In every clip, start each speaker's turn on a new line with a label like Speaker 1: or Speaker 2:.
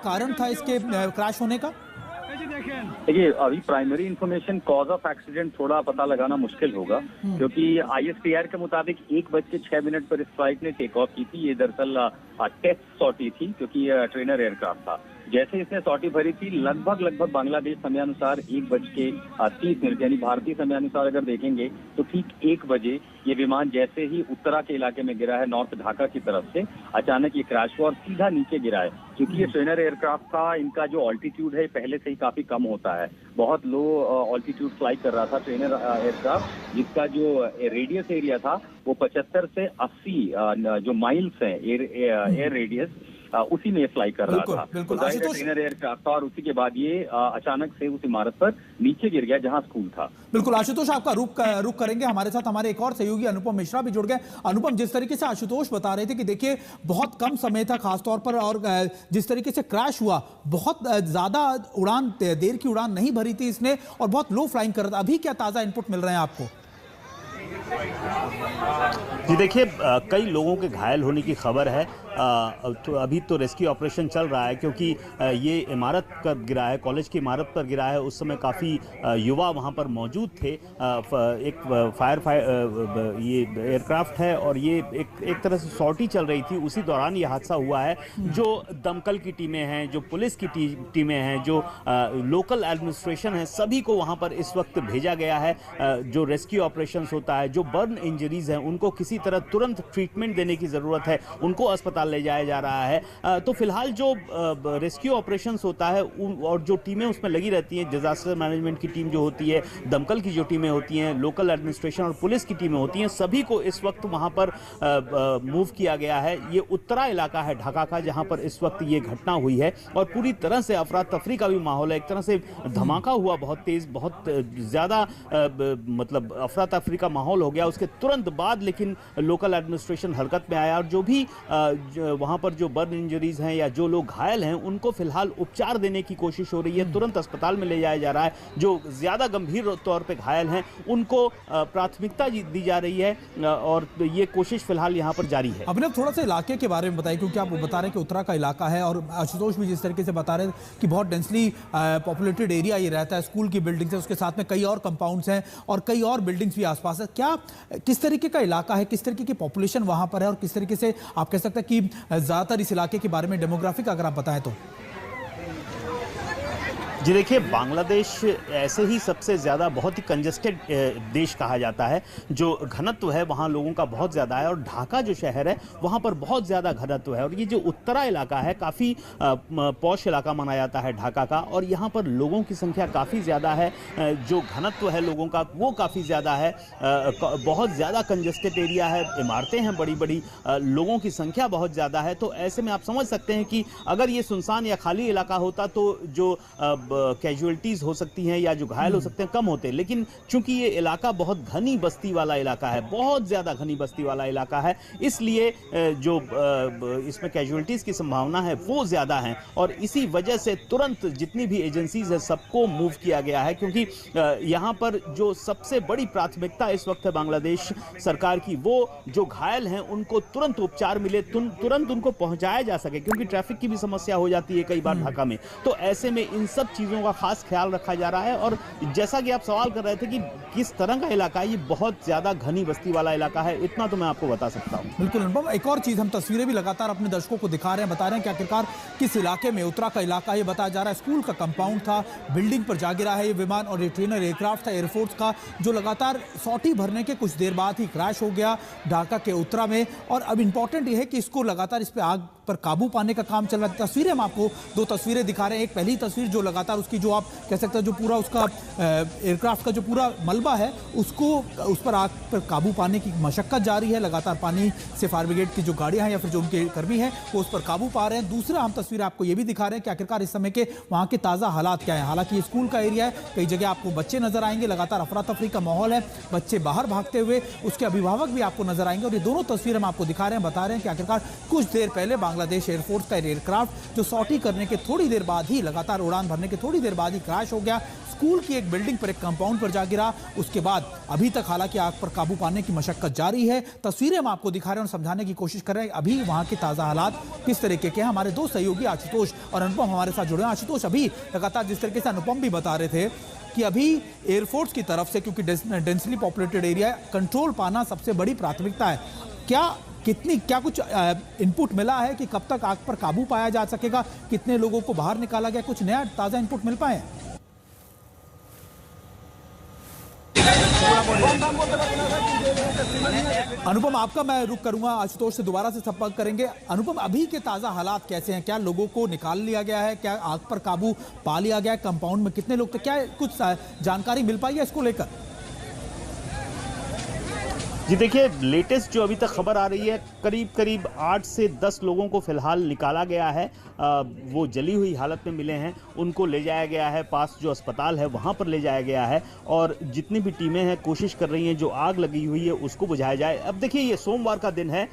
Speaker 1: कारण था इसके क्रैश होने का?
Speaker 2: देखिए, अभी primary information cause of accident थोड़ा पता लगाना मुश्किल होगा, क्योंकि ISPR के मुताबिक 1:06 पर इस फ्लाइट ने टेक ऑफ की थी। ये दरअसल टेस्ट सॉर्टी थी, क्योंकि ट्रेनर एयरक्राफ्ट था। जैसे इसने सॉर्टी भरी थी, लगभग बांग्लादेश समयानुसार 1:30 यानी भारतीय समयानुसार अगर देखेंगे तो ठीक 1 बजे ये विमान जैसे ही उत्तरा के इलाके में गिरा है, नॉर्थ ढाका की तरफ से, अचानक ये क्रैश हुआ और सीधा नीचे गिरा है। क्योंकि ये ट्रेनर एयरक्राफ्ट था, इनका जो ऑल्टीट्यूड है पहले से ही काफी कम होता है, बहुत लो ऑल्टीट्यूड फ्लाई कर रहा था ट्रेनर एयरक्राफ्ट, जिसका जो रेडियस एरिया था वो 75 से 80 जो माइल्स है एयर रेडियस, उसी में फ्लाई कर रहा था।
Speaker 1: बिल्कुल,
Speaker 2: तो ट्रेनर एयरक्राफ्ट था और उसी के बाद ये अचानक से उस इमारत पर नीचे गिर गया जहां स्कूल था।
Speaker 1: बिल्कुल आशुतोष, आपका रुख करेंगे। हमारे साथ हमारे एक और सहयोगी अनुपम मिश्रा भी जुड़ गए। अनुपम, जिस तरीके से आशुतोष बता रहे थे कि देखिए बहुत कम समय था खासतौर पर, और जिस तरीके से क्रैश हुआ, बहुत ज्यादा उड़ान, देर की उड़ान नहीं भरी थी इसने और बहुत लो फ्लाइंग कर रहा था। अभी क्या ताजा इनपुट मिल रहे हैं आपको?
Speaker 3: जी देखिए, कई लोगों के घायल होने की खबर है। तो अभी तो रेस्क्यू ऑपरेशन चल रहा है, क्योंकि ये इमारत पर गिरा है, कॉलेज की इमारत पर गिरा है। उस समय काफ़ी युवा वहाँ पर मौजूद थे। एक ये एयरक्राफ्ट है और ये एक तरह से सॉर्टी चल रही थी, उसी दौरान ये हादसा हुआ है। जो दमकल की टीमें हैं, जो पुलिस की टीमें हैं, जो लोकल एडमिनिस्ट्रेशन है, सभी को वहाँ पर इस वक्त भेजा गया है। जो रेस्क्यू ऑपरेशन होता है, जो बर्न इंजरीज हैं, उनको किसी तरह तुरंत ट्रीटमेंट देने की ज़रूरत है, उनको अस्पताल ले जाया जा रहा है। तो फिलहाल जो रेस्क्यू ऑपरेशंस होता है और जो टीमें उसमें लगी रहती हैं, डिजास्टर मैनेजमेंट की टीम जो होती है, दमकल की जो टीमें होती हैं, लोकल एडमिनिस्ट्रेशन और पुलिस की टीमें होती हैं, सभी को इस वक्त वहां पर मूव किया गया है। ये उत्तरा इलाका है ढाका का, जहां पर इस वक्त ये घटना हुई है और पूरी तरह से अफरा तफरी का भी माहौल है। एक तरह से धमाका हुआ, बहुत तेज, बहुत ज्यादा मतलब अफरा तफरी का माहौल हो गया। उसके तुरंत बाद लेकिन लोकल एडमिनिस्ट्रेशन हरकत में आया और जो भी वहां पर जो बर्न इंजरीज हैं या जो लोग घायल हैं, उनको फिलहाल उपचार देने की कोशिश हो रही है। तुरंत अस्पताल में ले जाया जा रहा है। जो ज्यादा गंभीर तौर पे घायल हैं, उनको प्राथमिकता दी जा रही है और ये कोशिश फिलहाल यहां पर जारी है।
Speaker 1: अपने थोड़ा सा इलाके के बारे में बताइए, क्योंकि आप बता रहे हैं कि उत्तरा का इलाका है और आशुतोष भी जिस तरीके से बता रहे हैं कि बहुत डेंसली पॉपुलेटेड एरिया ये रहता है। स्कूल की बिल्डिंग्स है, उसके साथ में कई और कंपाउंड्स हैं और कई और बिल्डिंग्स भी आसपास है। क्या किस तरीके का इलाका है, किस तरीके की पॉपुलेशन वहां पर है और किस तरीके से आप कह सकते हैं कि ज्यादातर इस इलाके के बारे में डेमोग्राफिक अगर आप बताएं तो?
Speaker 3: जी देखिए, बांग्लादेश ऐसे ही सबसे ज़्यादा बहुत ही कंजेस्टेड देश कहा जाता है। जो घनत्व है वहाँ लोगों का बहुत ज़्यादा है और ढाका जो शहर है वहाँ पर बहुत ज़्यादा घनत्व है। और ये जो उत्तरा इलाका है, काफ़ी पॉश इलाका माना जाता है ढाका का, और यहाँ पर लोगों की संख्या काफ़ी ज़्यादा है। जो घनत्व है लोगों का वो काफ़ी ज़्यादा है, बहुत ज़्यादा कंजेस्टेड एरिया है, इमारतें हैं बड़ी बड़ी, लोगों की संख्या बहुत ज़्यादा है। तो ऐसे में आप समझ सकते हैं कि अगर ये सुनसान या खाली इलाका होता तो जो कैजुअलिटीज हो सकती हैं या जो घायल हो सकते हैं कम होते हैं। लेकिन चूंकि ये इलाका बहुत घनी बस्ती वाला इलाका है, बहुत ज्यादा घनी बस्ती वाला इलाका है, इसलिए जो इसमें कैजुअलिटीज की संभावना है वो ज्यादा है। और इसी वजह से तुरंत जितनी भी एजेंसीज है सबको मूव किया गया है, क्योंकि यहाँ पर जो सबसे बड़ी प्राथमिकता इस वक्त है बांग्लादेश सरकार की, वो जो घायल हैं उनको तुरंत उपचार मिले, तुरंत उनको पहुंचाया जा सके, क्योंकि ट्रैफिक की भी समस्या हो जाती है कई बार ढाका में। तो ऐसे में इन सब चीजों का खास ख्याल रखा जा रहा है। और जैसा कि आप सवाल कर रहे थे कि किस तरह का इलाका है, ये बहुत ज्यादा घनी बस्ती वाला इलाका है, इतना तो मैं आपको बता सकता हूं।
Speaker 1: बिल्कुल अनुपम, एक और चीज, हम तस्वीरें भी लगातार अपने दर्शकों को दिखा रहे हैं, बता रहे हैं कि आखिरकार किस इलाके में, उत्तरा का इलाका ये बताया जा रहा है। स्कूल का कंपाउंड था, बिल्डिंग पर जा गिरा है ये विमान और ये ट्रेनर एयरक्राफ्ट था एयरफोर्स का, जो लगातार सॉर्टी भरने के कुछ देर बाद ही क्रैश हो गया ढाका के उत्तरा में। और अब इंपॉर्टेंट ये है कि इसको लगातार इस पर आग पर काबू पाने का काम चल रहा है। तस्वीरें हम आपको दो तस्वीरें दिखा रहे हैं। एक पहली तस्वीर जो लगातार उसकी जो आप कह सकते हैं जो पूरा उसका एयरक्राफ्ट का जो पूरा मलबा है उसको, उस पर आग पर काबू पाने की मशक्कत जारी है। लगातार पानी से फायर ब्रिगेड की जो गाड़ियां हैं या फिर जो उनके कर्मी हैं वो उस पर काबू पा रहे हैं। दूसरा हम तस्वीर आपको ये भी दिखा रहे हैं कि आखिरकार इस समय के वहाँ के ताज़ा हालात क्या है। हालांकि ये स्कूल का एरिया है, कई जगह आपको बच्चे नजर आएंगे, लगातार अफरा तफरी का माहौल है, बच्चे बाहर भागते हुए, उसके अभिभावक भी आपको नजर आएंगे। और ये दोनों तस्वीर हम आपको दिखा रहे हैं, बता रहे हैं कि आखिरकार कुछ देर पहले बांग्लादेश एयरफोर्स का एयरक्राफ्ट जो सॉर्टी करने के थोड़ी देर बाद ही, लगातार उड़ान भरने के थोड़ी देर बाद ही क्रैश हो गया। स्कूल की एक बिल्डिंग पर, एक कंपाउंड पर जा गिरा। उसके बाद अभी तक हालांकि आग पर काबू पाने की मशक्कत जारी है। तस्वीरें हम आपको दिखा रहे हैं और समझाने की कोशिश कर रहे हैं अभी वहां के ताजा हालात किस तरीके के हैं। हमारे दो सहयोगी आशुतोष और अनुपम हमारे साथ जुड़े हैं। आशुतोष, अभी लगातार जिस तरीके से अनुपम भी बता रहे थे कि अभी एयरफोर्स की तरफ से, क्योंकि डेंसली पॉपुलेटेड एरिया है, कंट्रोल पाना सबसे बड़ी प्राथमिकता है। क्या कुछ इनपुट मिला है कि कब तक आग पर काबू पाया जा सकेगा? कितने लोगों को बाहर निकाला गया? कुछ नया ताजा इनपुट मिल पाए? अनुपम, आपका मैं रुक करूंगा, आशुतोष से दोबारा से संपर्क करेंगे। अनुपम, अभी के ताजा हालात कैसे हैं? क्या लोगों को निकाल लिया गया है? क्या आग पर काबू पा लिया गया है? कंपाउंड में कितने लोग थे? क्या कुछ जानकारी मिल पाई है इसको लेकर?
Speaker 3: जी देखिए, लेटेस्ट जो अभी तक खबर आ रही है, करीब 8 से 10 लोगों को फिलहाल निकाला गया है। वो जली हुई हालत में मिले हैं, उनको ले जाया गया है, पास जो अस्पताल है वहाँ पर ले जाया गया है। और जितनी भी टीमें हैं कोशिश कर रही हैं जो आग लगी हुई है उसको बुझाया जाए। अब देखिए, ये सोमवार का दिन है,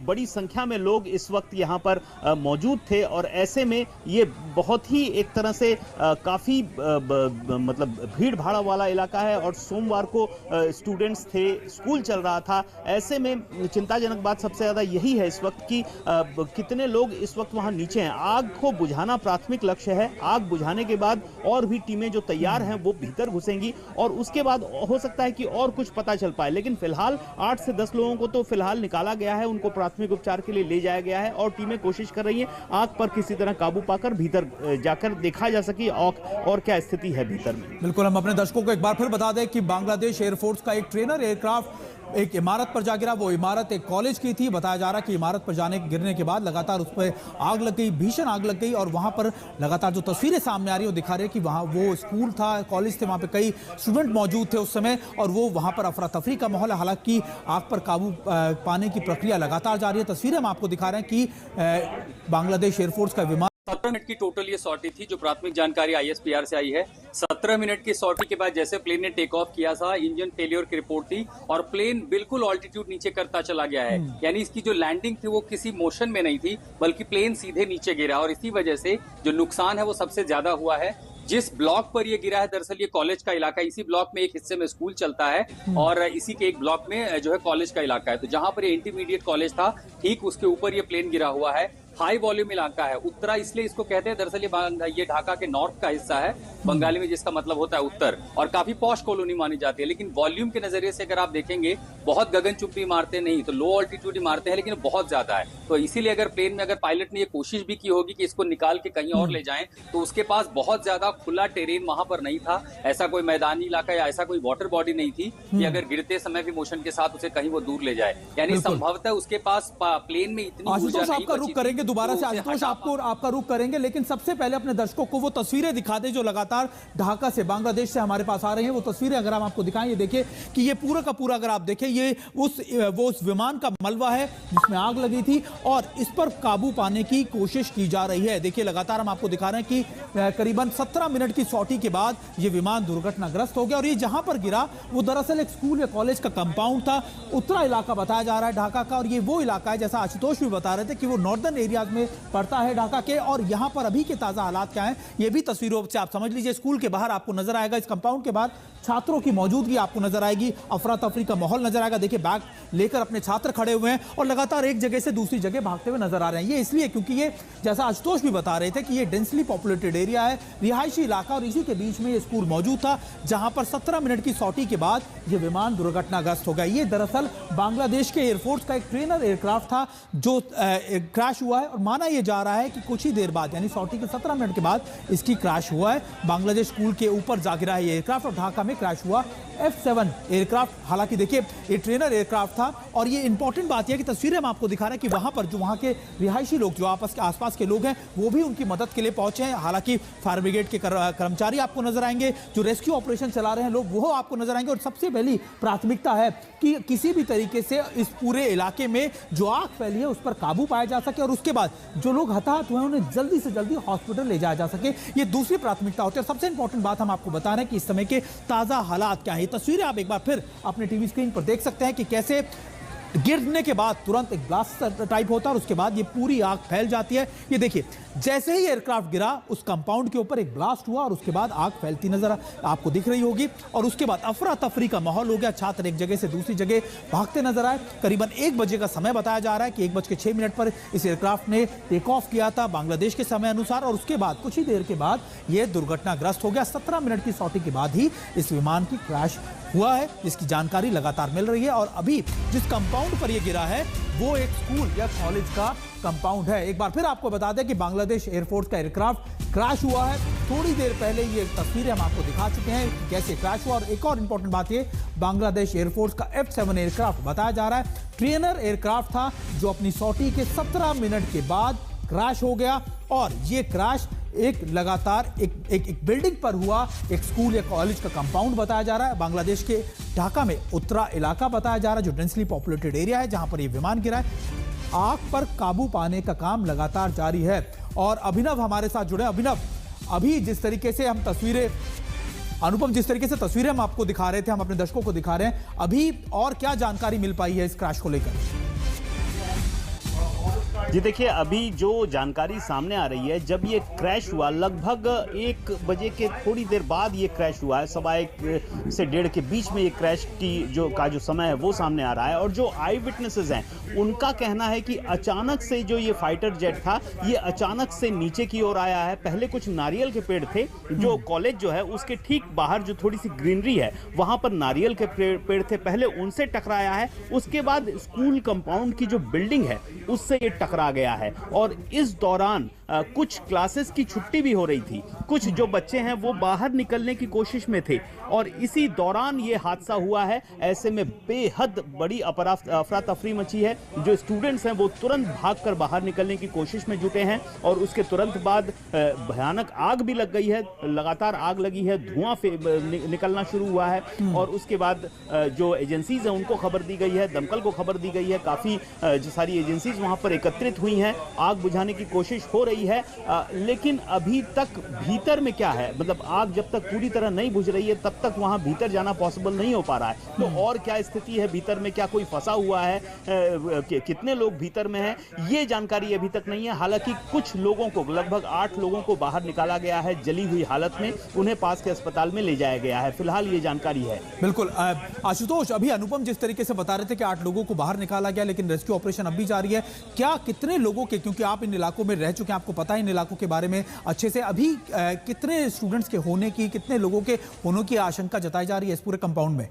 Speaker 3: बड़ी संख्या में लोग इस वक्त यहाँ पर मौजूद थे और ऐसे में ये बहुत ही एक तरह से काफ़ी मतलब भीड़ भाड़ वाला इलाका है और सोमवार को स्टूडेंट्स थे, स्कूल चल रहा था। ऐसे में चिंताजनक बात सबसे ज्यादा यही है इस वक्त कि कितने लोग इस वक्त वहां नीचे हैं। आग को बुझाना प्राथमिक लक्ष्य है। आग बुझाने के बाद और भी टीमें जो तैयार हैं वो भीतर घुसेंगी और उसके बाद हो सकता है कि और कुछ पता चल पाए। लेकिन फिलहाल 8 से 10 लोगों को तो फिलहाल निकाला गया है, उनको प्राथमिक उपचार के लिए ले जाया गया है और टीमें कोशिश कर रही हैं आग पर किसी तरह काबू पाकर भीतर जाकर देखा जा सके और क्या स्थिति है भीतर में।
Speaker 1: बिल्कुल, हम अपने दर्शकों को एक बार फिर बता दें कि बांग्लादेश एयरफोर्स का एक ट्रेनर एयरक्राफ्ट एक इमारत पर जा गिरा। वो इमारत एक कॉलेज की थी। बताया जा रहा है कि इमारत पर गिरने के बाद लगातार उस पर आग लग गई, भीषण आग लग गई और वहां पर लगातार जो तस्वीरें सामने आ रही है वो दिखा रही है कि वहां वो स्कूल था, कॉलेज थे, वहां पे कई स्टूडेंट मौजूद थे उस समय और वो वहां पर अफरा तफरी का माहौल है। हालांकि आग पर काबू पाने की प्रक्रिया लगातार जारी है। तस्वीरें हम आपको दिखा रहे हैं कि बांग्लादेश एयरफोर्स का विमान
Speaker 4: 17 मिनट की टोटल ये सॉर्टी थी, जो प्राथमिक जानकारी ISPR से आई है। 17 मिनट की सॉर्टी के बाद जैसे प्लेन ने टेक ऑफ किया था, इंजन फेलियर की रिपोर्ट थी और प्लेन बिल्कुल ऑल्टीट्यूड नीचे करता चला गया है। यानी इसकी जो लैंडिंग थी वो किसी मोशन में नहीं थी, बल्कि प्लेन सीधे नीचे गिरा और इसी वजह से जो नुकसान है वो सबसे ज्यादा हुआ है। जिस ब्लॉक पर ये गिरा है, दरअसल ये कॉलेज का इलाका, इसी ब्लॉक में एक हिस्से में स्कूल चलता है और इसी के एक ब्लॉक में जो है कॉलेज का इलाका है। तो जहां पर ये इंटरमीडिएट कॉलेज था, ठीक उसके ऊपर ये प्लेन गिरा हुआ है। हाई वॉल्यूम इलाका है, उत्तरा इसलिए इसको कहते हैं। दरअसल ये ढाका के नॉर्थ का हिस्सा है बंगाली में, जिसका मतलब होता है उत्तर, और काफी पॉश कॉलोनी मानी जाती है। लेकिन वॉल्यूम के नजरिए से अगर आप देखेंगे, बहुत गगनचुंबी इमारतें नहीं, तो लो ऑल्टीट्यूड इमारतें हैं, लेकिन बहुत ज्यादा है। तो इसीलिए अगर प्लेन में अगर पायलट ने ये कोशिश भी की होगी कि इसको निकाल के कहीं और ले जाएं, तो उसके पास बहुत ज्यादा खुला टेरेन वहां पर नहीं था। ऐसा कोई मैदानी इलाका या ऐसा कोई वाटर बॉडी नहीं थी कि अगर गिरते समय भी मोशन के साथ उसे कहीं वो दूर ले जाए। यानी संभवतः उसके पास प्लेन में इतनी ऊर्जा नहीं बची थी।
Speaker 1: दोबारा से आशुतोष आपका रुख करेंगे, लेकिन सबसे पहले अपने दर्शकों को वो तस्वीरें दिखा दें जो लगातार ढाका से, बांग्लादेश से हमारे पास आ रही हैं। वो तस्वीरें अगर हम आपको दिखाएं, ये देखिए कि ये पूरा का पूरा अगर आप देखें, ये उस विमान का मलबा है जिसमें आग लगी थी और इस पर काबू पाने की कोशिश की जा रही है। देखिए, लगातार हम आपको दिखा रहे हैं कि करीबन 17 मिनट की सॉर्टी के बाद ये विमान दुर्घटनाग्रस्त हो गया और ये जहां पर गिरा वो दरअसल एक स्कूल या कॉलेज का कंपाउंड था। उत्तरा इलाका बताया जा रहा है ढाका का और ये वो इलाका है, जैसा आशुतोष भी बता रहे थे, कि वो नॉर्दर्न एरियाज में पड़ता है ढाका के। और यहां पर अभी के ताजा हालात क्या हैं ये भी तस्वीरों से आप समझ लीजिए। स्कूल के बाहर आपको नजर आएगा, इस कंपाउंड के बाहर छात्रों की मौजूदगी आपको नजर आएगी, अफरा तफरी का माहौल नजर आएगा। देखिए, बैग लेकर अपने छात्र खड़े हुए हैं और लगातार एक जगह से दूसरी जगह भागते हुए नजर आ रहे हैं। ये इसलिए क्योंकि ये, जैसा आशुतोष भी बता रहे थे, कि ये डेंसली पॉपुलेटेड एरिया है, रिहायशी इलाका, और इसी के बीच में ये स्कूल मौजूद था जहां पर 17 मिनट की सॉर्टी के बाद ये विमान दुर्घटनाग्रस्त हो गया। ये दरअसल बांग्लादेश के एयरफोर्स का एक ट्रेनर एयरक्राफ्ट था जो क्रैश हुआ है और माना यह जा रहा है कि कुछ ही देर बाद, यानी सॉर्टी के 17 मिनट के बाद इसकी क्रैश हुआ है। बांग्लादेश स्कूल के ऊपर जा गिरा है ये एयरक्राफ्ट और ढाका में क्रैश हुआ F7 एयरक्राफ्ट। हालांकि देखिए, ये ट्रेनर एयरक्राफ्ट था और ये इंपॉर्टेंट बात यह है कि तस्वीरें हम आपको दिखा रहे हैं कि वहां पर जो वहां के रिहायशी लोग, जो आसपास के लोग हैं, वो भी उनकी मदद के लिए पहुंचे हैं। हालांकि फायर ब्रिगेड के कर्मचारी आपको नजर आएंगे, जो रेस्क्यू ऑपरेशन चला रहे हैं लोग, वो आपको नजर आएंगे। और सबसे पहली प्राथमिकता है कि किसी भी तरीके से इस पूरे इलाके में जो आग फैली है उस पर काबू पाया जा सके और उसके बाद जो लोग हताहत हुए हैं उन्हें जल्दी से जल्दी हॉस्पिटल ले जाया जा सके। ये दूसरी प्राथमिकता होती है। सबसे इंपॉर्टेंट बात हम आपको बता रहे हैं कि इस समय के ताजा हालात क्या है। तस्वीरें आप एक बार फिर अपने टीवी स्क्रीन पर देख सकते हैं कि कैसे गिरने के बाद तुरंत एक ब्लास्ट टाइप होता है और उसके बाद ये पूरी आग फैल जाती है। ये देखिए, जैसे ही एयरक्राफ्ट गिरा उस कंपाउंड के ऊपर एक ब्लास्ट हुआ और उसके बाद आग फैलती नजर आपको दिख रही होगी और उसके बाद अफरा तफरी का माहौल हो गया। छात्र एक जगह से दूसरी जगह भागते नजर आए। करीबन 1 बजे का समय बताया जा रहा है कि 1:06 पर इस एयरक्राफ्ट ने टेक ऑफ किया था बांग्लादेश के समय अनुसार और उसके बाद कुछ ही देर के बाद यह दुर्घटनाग्रस्त हो गया। 17 मिनट की सॉटी के बाद ही इस विमान की क्रैश हुआ है, जिसकी जानकारी लगातार मिल रही है। और अभी जिस कंपाउंड पर यह गिरा है वो एक स्कूल या कॉलेज का कंपाउंड है। एक बार फिर आपको बता दें कि बांग्लादेश एयरफोर्स का एयरक्राफ्ट क्रैश हुआ है। थोड़ी देर पहले ये तस्वीरें हम आपको दिखा चुके हैं कि कैसे क्रैश हुआ। और एक और इंपॉर्टेंट बात ये, बांग्लादेश एयरफोर्स का F-7 एयरक्राफ्ट बताया जा रहा है ट्रेनर एयरक्राफ्ट था जो अपनी सॉटी के 17 मिनट के बाद क्रैश हो गया। और ये क्रैश एक लगातार एक बिल्डिंग पर हुआ, एक स्कूल या कॉलेज का कंपाउंड बताया जा रहा है। बांग्लादेश के ढाका में उत्तरा इलाका बताया जा रहा है जो डेंसली पॉपुलेटेड एरिया है जहां पर ये विमान गिरा है। आग पर काबू पाने का काम लगातार जारी है। और अभिनव हमारे साथ जुड़े। अभिनव, अभी जिस तरीके से हम तस्वीरें, अनुपम जिस तरीके से तस्वीरें हम आपको दिखा रहे थे, हम अपने दर्शकों को दिखा रहे हैं, अभी और क्या जानकारी मिल पाई है इस क्रैश को लेकर?
Speaker 3: जी देखिए, अभी जो जानकारी सामने आ रही है, जब ये क्रैश हुआ लगभग 1 बजे के थोड़ी देर बाद ये क्रैश हुआ है। 1:15 से 1:30 के बीच में ये क्रैश की जो समय है वो सामने आ रहा है। और जो आई विटनेसेस हैं उनका कहना है कि अचानक से जो ये फाइटर जेट था ये अचानक से नीचे की ओर आया है। पहले कुछ नारियल के पेड़ थे, जो कॉलेज जो है उसके ठीक बाहर जो थोड़ी सी ग्रीनरी है वहां पर नारियल के पेड़ थे, पहले उनसे टकराया है। उसके बाद स्कूल कंपाउंड की जो बिल्डिंग है उससे ये टकरा गया है। और इस दौरान कुछ क्लासेस की छुट्टी भी हो रही थी, कुछ जो बच्चे हैं वो बाहर निकलने की कोशिश में थे और इसी दौरान ये हादसा हुआ है। ऐसे में बेहद बड़ी अफरा तफरी मची है। जो स्टूडेंट्स हैं वो तुरंत भागकर बाहर निकलने की कोशिश में जुटे हैं और उसके तुरंत बाद भयानक आग भी लग गई है। लगातार आग लगी है, धुआं निकलना शुरू हुआ है और उसके बाद जो एजेंसीज हैं उनको खबर दी गई है, दमकल को खबर दी गई है। काफ़ी जो सारी एजेंसीज वहाँ पर एकत्रित हुई हैं, आग बुझाने की कोशिश हो रही है। लेकिन अभी तक भीतर में क्या है, मतलब आग जब तक पूरी तरह नहीं बुझ रही है तब तक वहां भीतर जाना पॉसिबल नहीं हो पा रहा है। तो और क्या स्थिति है भीतर में, क्या कोई फंसा हुआ है, कितने लोग भीतर में हैं, ये जानकारी अभी तक नहीं है। हालांकि कुछ लोगों को, लगभग 8 लोगों को बाहर निकाला गया है जली हुई हालत में, उन्हें पास के अस्पताल में ले जाया गया है। फिलहाल ये जानकारी है।
Speaker 1: बिल्कुल आशुतोष, अभी अनुपम जिस तरीके से बता रहे थे कि 8 लोगों को बाहर निकाला गया लेकिन रेस्क्यू ऑपरेशन अभी जारी है, क्या कितने लोगों के, क्योंकि आप इन इलाकों में रह चुके हैं, आपको पता है इन इलाकों के बारे में अच्छे से, अभी कितने स्टूडेंट्स के होने की, कितने लोगों के होने की आशंका जताई जा रही है इस पूरे कंपाउंड में?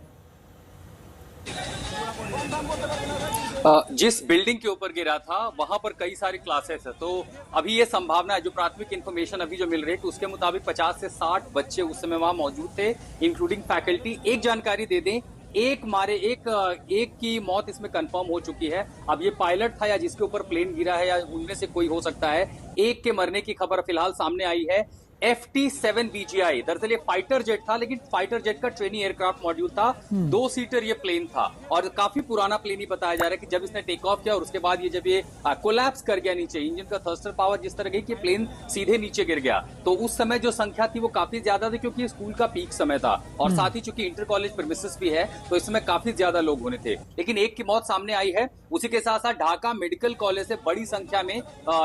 Speaker 4: जिस बिल्डिंग के ऊपर गिरा था वहां पर कई सारे क्लासेस है, तो अभी ये संभावना है, जो प्राथमिक इंफॉर्मेशन अभी जो मिल रही है उसके मुताबिक 50 से 60 बच्चे उस समय वहां मौजूद थे, इंक्लूडिंग फैकल्टी। एक जानकारी दे दें, एक की मौत इसमें कंफर्म हो चुकी है। अब ये पायलट था या जिसके ऊपर प्लेन गिरा है या उनमें से कोई हो सकता है। एक के मरने की खबर फिलहाल सामने आई है। FT-7 BGI दरअसल ये फाइटर जेट था, लेकिन फाइटर जेट का ट्रेनिंग एयरक्राफ्ट मॉड्यूल था। 2 सीटर ये प्लेन था और काफी पुराना प्लेन ही बताया जा रहा है कि जब इसने टेक ऑफ किया और उसके बाद ये जब ये कोलैप्स कर गया नीचे, इंजन का थर्स्टर पावर जिस तरह की कि प्लेन सीधे नीचे गिर गया, तो उस समय जो संख्या थी वो काफी ज्यादा थी क्योंकि स्कूल का पीक समय था और साथ ही चूंकि इंटर कॉलेज प्रीमिसेस भी है तो इसमें काफी ज्यादा लोग होने थे। लेकिन एक की मौत सामने आई है। उसी के साथ साथ ढाका मेडिकल कॉलेज से बड़ी संख्या में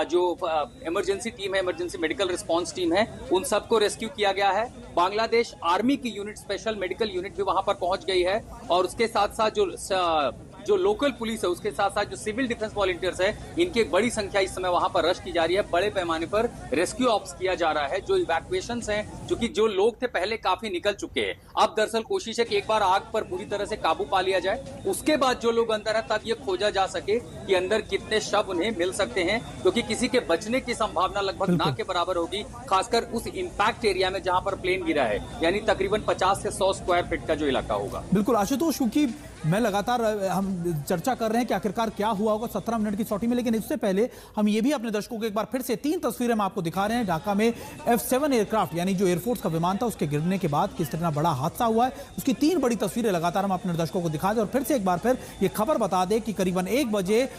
Speaker 4: जो इमरजेंसी टीम है, इमरजेंसी मेडिकल रिस्पॉन्स टीम है, उन सबको रेस्क्यू किया गया है। बांग्लादेश आर्मी की यूनिट, स्पेशल मेडिकल यूनिट भी वहां पर पहुंच गई है और उसके साथ साथ जो लोकल पुलिस है, उसके साथ साथ जो सिविल डिफेंस वॉलंटियर्स है, इनकी एक बड़ी संख्या इस समय वहां पर रश की जा रही है। बड़े पैमाने पर रेस्क्यू ऑप्स किया जा रहा है। जो इवैक्यूएशंस हैं, क्योंकि जो लोग थे पहले काफी निकल चुके हैं, अब दरअसल कोशिश है कि एक बार आग पर पूरी तरह से काबू पा लिया जाए, उसके बाद जो लोग अंदर है तब ये खोजा जा सके कि अंदर कितने शव उन्हें मिल सकते हैं, क्योंकि किसी के बचने की संभावना लगभग ना के बराबर होगी, खासकर उस इंपैक्ट एरिया में जहां पर प्लेन गिरा है, यानी तकरीबन 50 से 100 स्क्वायर फीट का जो इलाका होगा।
Speaker 1: बिल्कुल आशुतोष, क्योंकि मैं लगातार हम चर्चा कर रहे हैं कि आखिरकार क्या हुआ होगा 17 मिनट की सॉटी में, लेकिन इससे पहले हम ये भी अपने दर्शकों को एक बार फिर से 3 तस्वीरें हम आपको दिखा रहे हैं। ढाका में F-7 एयरक्राफ्ट यानी जो एयरफोर्स का विमान था उसके गिरने के बाद किस तरह बड़ा हादसा हुआ है, उसकी 3 बड़ी तस्वीरें लगातार हम अपने दर्शकों को दिखा दें और फिर से एक बार फिर ये खबर बता दें कि करीबन 1 बजे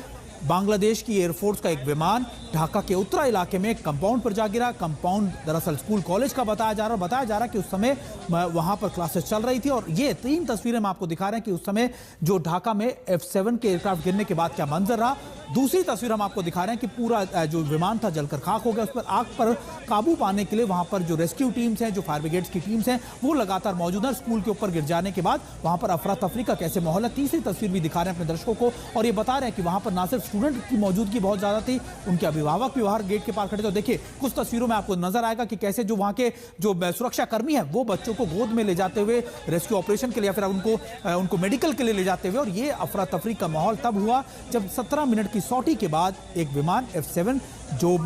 Speaker 1: बांग्लादेश की एयरफोर्स का एक विमान ढाका के उत्तरा इलाके में कंपाउंड पर जा गिरा। कंपाउंड दरअसल स्कूल कॉलेज का बताया जा रहा है कि उस समय वहां पर क्लासेस चल रही थी। और ये 3 तस्वीरें हम आपको दिखा रहे हैं कि उस समय जो ढाका में F7 के एयरक्राफ्ट गिरने के बाद क्या मंजर रहा। दूसरी तस्वीर हम आपको दिखा रहे हैं कि पूरा जो विमान था जलकर खाक हो गया। उस पर आग पर काबू पाने के लिए वहां पर जो रेस्क्यू टीम्स हैं, जो फायर ब्रिगेड्स की टीम्स हैं, वो लगातार मौजूद हैं। स्कूल के ऊपर गिर जाने के बाद वहां पर अफरा तफरी का कैसे माहौल है, तीसरी तस्वीर भी दिखा रहे हैं अपने दर्शकों को। और ये बता रहे हैं कि वहां पर ना सिर्फ स्टूडेंट की मौजूदगी बहुत ज्यादा थी, उनके अभिभावक भी बाहर गेट के पास खड़े थे। देखिए कुछ तस्वीरों में आपको नजर आएगा कि कैसे जो वहां के जो सुरक्षा कर्मी हैं वो बच्चों को गोद में ले जाते हुए रेस्क्यू ऑपरेशन के लिए या फिर उनको मेडिकल के लिए ले जाते हुए। और ये अफरा तफरी का माहौल तब हुआ जब 17 मिनट की सॉटी के बाद एक विमान F7 जो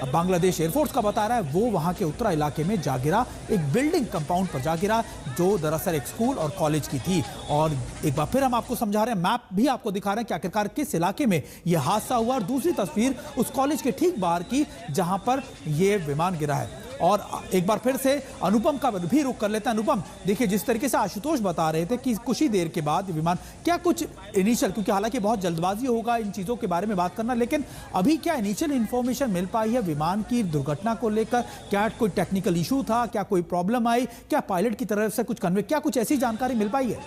Speaker 1: बांग्लादेश एयरफोर्स का बता रहा है वो वहां के उत्तरा इलाके में जा गिरा, एक बिल्डिंग कंपाउंड पर जा गिरा जो दरअसल एक स्कूल और कॉलेज की थी। और एक बार फिर हम आपको समझा रहे हैं, मैप भी आपको दिखा रहे हैं कि आखिरकार किस इलाके में यह हादसा हुआ। और दूसरी तस्वीर उस कॉलेज के ठीक बाहर की जहां पर यह विमान गिरा है। और एक बार फिर से अनुपम का भी रुख कर लेते हैं। अनुपम, देखिए जिस तरीके से आशुतोष बता रहे थे कि कुछ ही देर के बाद विमान क्या कुछ इनिशियल, क्योंकि हालांकि बहुत जल्दबाजी होगा इन चीज़ों के बारे में बात करना, लेकिन अभी क्या इनिशियल इन्फॉर्मेशन मिल पाई है विमान की दुर्घटना को लेकर? क्या कोई टेक्निकल इशू था, क्या कोई प्रॉब्लम आई, क्या पायलट की तरफ से कुछ कन्वे, क्या कुछ ऐसी जानकारी मिल पाई है?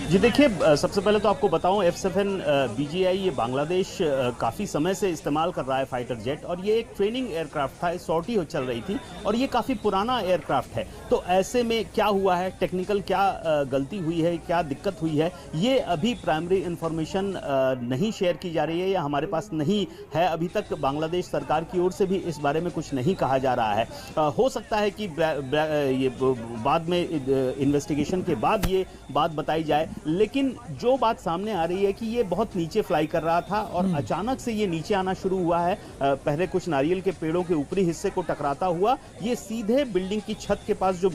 Speaker 3: जी देखिए, सबसे पहले तो आपको बताऊं F7 BGI ये बांग्लादेश काफ़ी समय से इस्तेमाल कर रहा है फाइटर जेट, और ये एक ट्रेनिंग एयरक्राफ्ट था, सॉर्टी चल रही थी और ये काफ़ी पुराना एयरक्राफ्ट है। तो ऐसे में क्या हुआ है, टेक्निकल क्या गलती हुई है, क्या दिक्कत हुई है, ये अभी प्राइमरी इंफॉर्मेशन नहीं शेयर की जा रही है या हमारे पास नहीं है। अभी तक बांग्लादेश सरकार की ओर से भी इस बारे में कुछ नहीं कहा जा रहा है। हो सकता है कि ये बाद में इन्वेस्टिगेशन के बाद ये बात बताई जाए, लेकिन जो बात सामने आ रही है कि ये बहुत नीचे फ्लाई कर रहा था और अचानक से ये नीचे आना शुरू हुआ है। पहले कुछ नारियल के पेड़ों के ऊपरी हिस्से को टकराता हुआ ये सीधे बिल्डिंग की छत के पास जो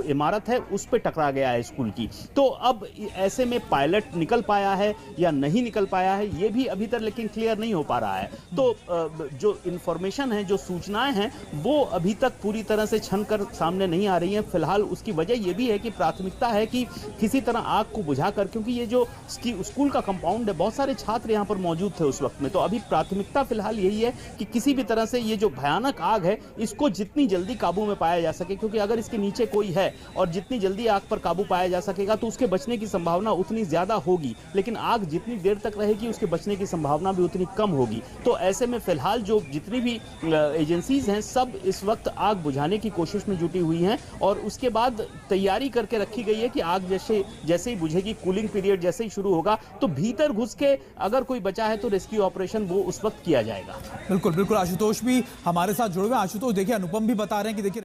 Speaker 3: इमारत है उस पे टकरा गया है स्कूल की। तो अब ऐसे में पायलट निकल पाया है या नहीं निकल पाया है ये भी अभी तक लेकिन क्लियर नहीं हो पा रहा है। तो जो इंफॉर्मेशन है, जो सूचनाएं हैं, वो अभी तक पूरी तरह से छन कर सामने नहीं आ रही हैं। फिलहाल उसकी वजह यह भी है कि प्राथमिकता है कि किसी तरह आग को बुझाकर, क्योंकि ये जो स्कूल का कंपाउंड है, बहुत सारे छात्र यहाँ पर मौजूद थे उस वक्त में, तो अभी प्राथमिकता फिलहाल यही है कि किसी भी तरह से ये जो भयानक आग है इसको जितनी जल्दी काबू में पाया जा सके, क्योंकि अगर इसके नीचे कोई है और जितनी जल्दी आग पर काबू पाया जा सकेगा तो उसके बचने की संभावना उतनी ज्यादा होगी, लेकिन आग जितनी देर तक रहेगी उसके बचने की संभावना भी उतनी कम होगी। तो ऐसे में फिलहाल जो जितनी भी एजेंसीज हैं सब इस वक्त आग बुझाने की कोशिश में जुटी हुई हैं और उसके बाद तैयारी करके रखी गई है कि आग जैसे ही बुझेगी, कूलिंग पीरियड जैसे ही शुरू होगा तो भीतर घुस के अगर कोई बचा है तो रेस्क्यू ऑपरेशन वो उस वक्त किया जाएगा।
Speaker 1: बिल्कुल बिल्कुल, आशुतोष भी हमारे साथ जुड़े हुए। आशुतोष देखिए, अनुपम भी बता रहे हैं कि देखिए